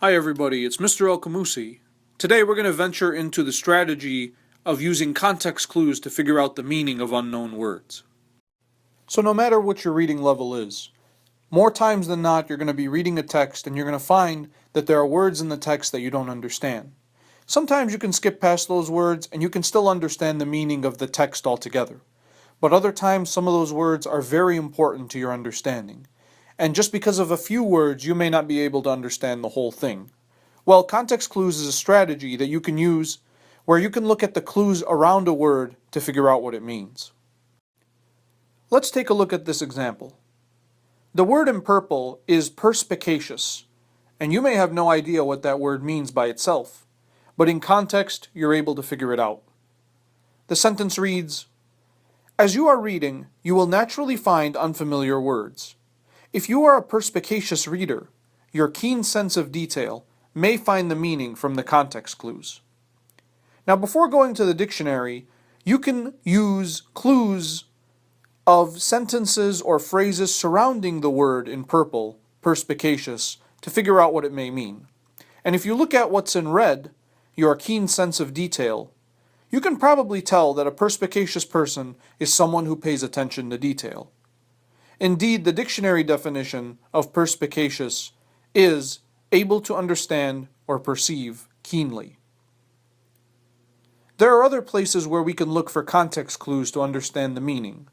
Hi everybody, it's Mr. Alqamoussi. Today we're going to venture into the strategy of using context clues to figure out the meaning of unknown words. So no matter what your reading level is, more times than not you're going to be reading a text and you're going to find that there are words in the text that you don't understand. Sometimes you can skip past those words and you can still understand the meaning of the text altogether. But other times some of those words are very important to your understanding. And just because of a few words, you may not be able to understand the whole thing. Well, context clues is a strategy that you can use where you can look at the clues around a word to figure out what it means. Let's take a look at this example. The word in purple is perspicacious, and you may have no idea what that word means by itself, but in context, you're able to figure it out. The sentence reads, "As you are reading, you will naturally find unfamiliar words. If you are a perspicacious reader, your keen sense of detail may find the meaning from the context clues." Now, before going to the dictionary, you can use clues of sentences or phrases surrounding the word in purple, perspicacious, to figure out what it may mean. And if you look at what's in red, your keen sense of detail, you can probably tell that a perspicacious person is someone who pays attention to detail. Indeed, the dictionary definition of perspicacious is able to understand or perceive keenly. There are other places where we can look for context clues to understand the meaning,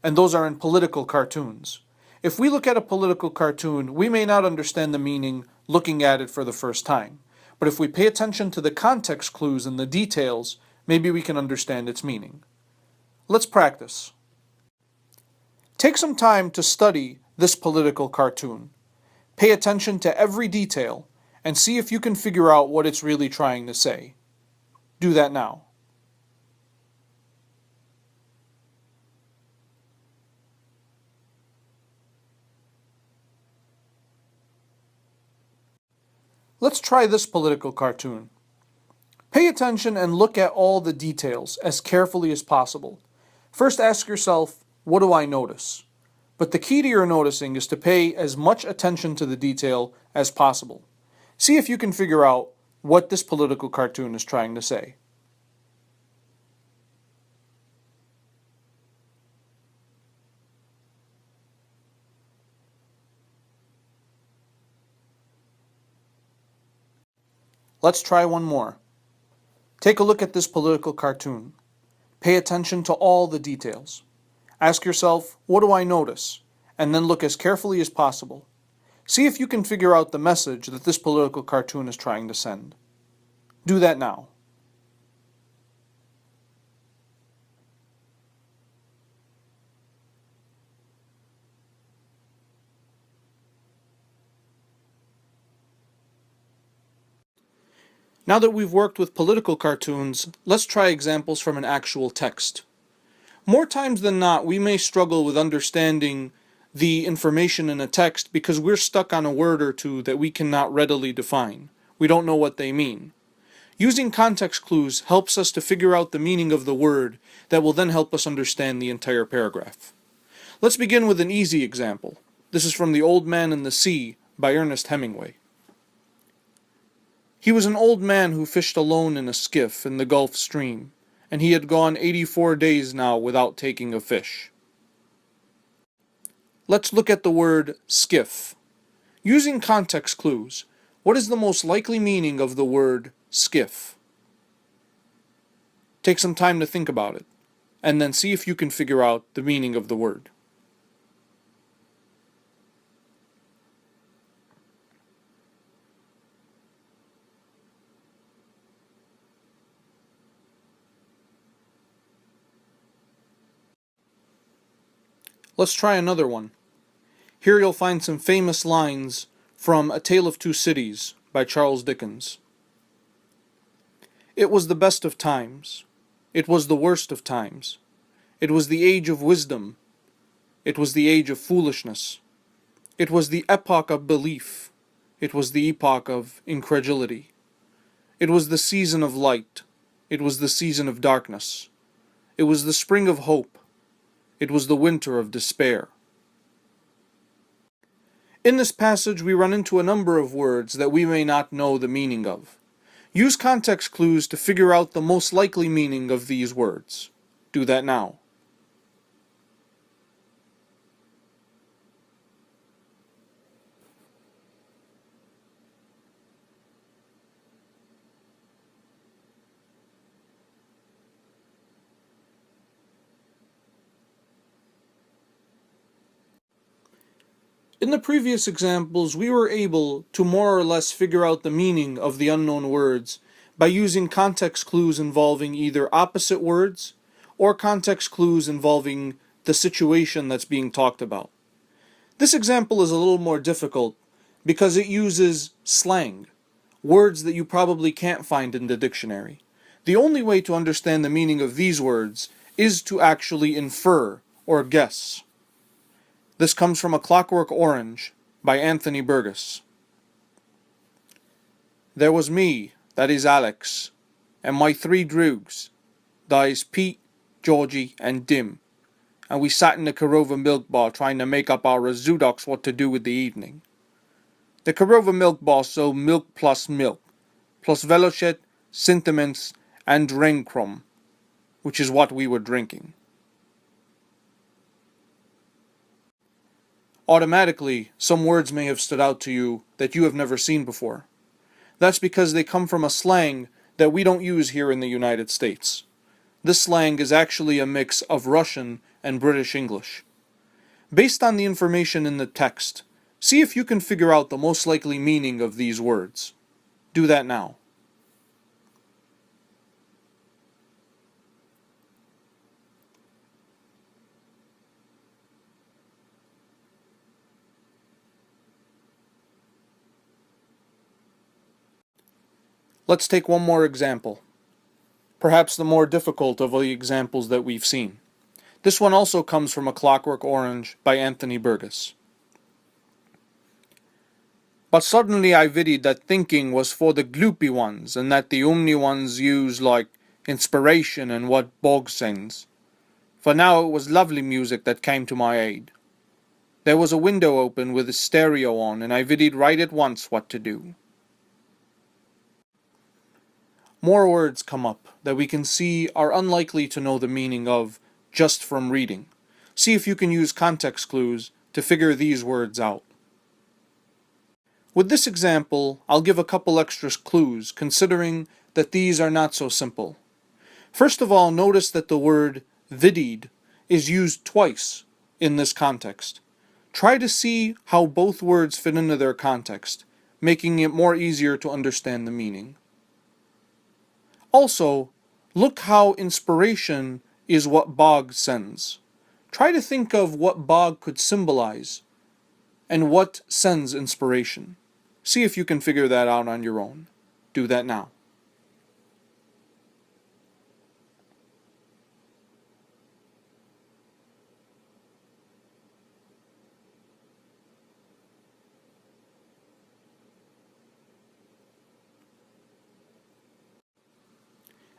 and those are in political cartoons. If we look at a political cartoon, we may not understand the meaning looking at it for the first time, but if we pay attention to the context clues and the details, maybe we can understand its meaning. Let's practice. Take some time to study this political cartoon. Pay attention to every detail and see if you can figure out what it's really trying to say. Do that now. Let's try this political cartoon. Pay attention and look at all the details as carefully as possible. First ask yourself, what do I notice? But the key to your noticing is to pay as much attention to the detail as possible. See if you can figure out what this political cartoon is trying to say. Let's try one more. Take a look at this political cartoon. Pay attention to all the details. Ask yourself, what do I notice? And then look as carefully as possible. See if you can figure out the message that this political cartoon is trying to send. Do that now. Now that we've worked with political cartoons, let's try examples from an actual text. More times than not, we may struggle with understanding the information in a text because we're stuck on a word or two that we cannot readily define. We don't know what they mean. Using context clues helps us to figure out the meaning of the word that will then help us understand the entire paragraph. Let's begin with an easy example. This is from The Old Man and the Sea by Ernest Hemingway. He was an old man who fished alone in a skiff in the Gulf Stream, and he had gone 84 days now without taking a fish. Let's look at the word skiff. Using context clues, what is the most likely meaning of the word skiff? Take some time to think about it, and then see if you can figure out the meaning of the word. Let's try another one. Here you'll find some famous lines from A Tale of Two Cities by Charles Dickens. It was the best of times. It was the worst of times. It was the age of wisdom. It was the age of foolishness. It was the epoch of belief. It was the epoch of incredulity. It was the season of light. It was the season of darkness. It was the spring of hope. It was the winter of despair. In this passage, we run into a number of words that we may not know the meaning of. Use context clues to figure out the most likely meaning of these words. Do that now. In the previous examples, we were able to more or less figure out the meaning of the unknown words by using context clues involving either opposite words or context clues involving the situation that's being talked about. This example is a little more difficult because it uses slang, words that you probably can't find in the dictionary. The only way to understand the meaning of these words is to actually infer or guess. This comes from A Clockwork Orange by Anthony Burgess. There was me, that is Alex, and my three droogs, that is Pete, Georgie, and Dim, and we sat in the Korova milk bar trying to make up our razoodocs what to do with the evening. The Korova milk bar sold milk, plus velochet, sentiments, and renkrom, which is what we were drinking. Automatically, some words may have stood out to you that you have never seen before. That's because they come from a slang that we don't use here in the United States. This slang is actually a mix of Russian and British English. Based on the information in the text, see if you can figure out the most likely meaning of these words. Do that now. Let's take one more example, perhaps the more difficult of the examples that we've seen. This one also comes from A Clockwork Orange by Anthony Burgess. But suddenly I viddied that thinking was for the gloopy ones, and that the only ones use like inspiration and what Bog sends. For now it was lovely music that came to my aid. There was a window open with a stereo on, and I viddied right at once what to do. More words come up that we can see are unlikely to know the meaning of just from reading. See if you can use context clues to figure these words out. With this example, I'll give a couple extra clues, considering that these are not so simple. First of all, notice that the word viddied is used twice in this context. Try to see how both words fit into their context, making it more easier to understand the meaning. Also, look how inspiration is what Bog sends. Try to think of what Bog could symbolize and what sends inspiration. See if you can figure that out on your own. Do that now.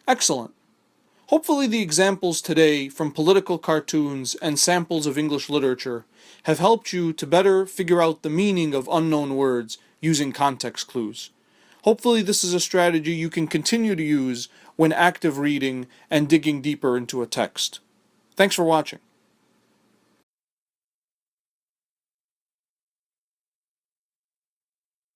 Excellent. Hopefully the examples today from political cartoons and samples of English literature have helped you to better figure out the meaning of unknown words using context clues. Hopefully this is a strategy you can continue to use when active reading and digging deeper into a text. Thanks for watching.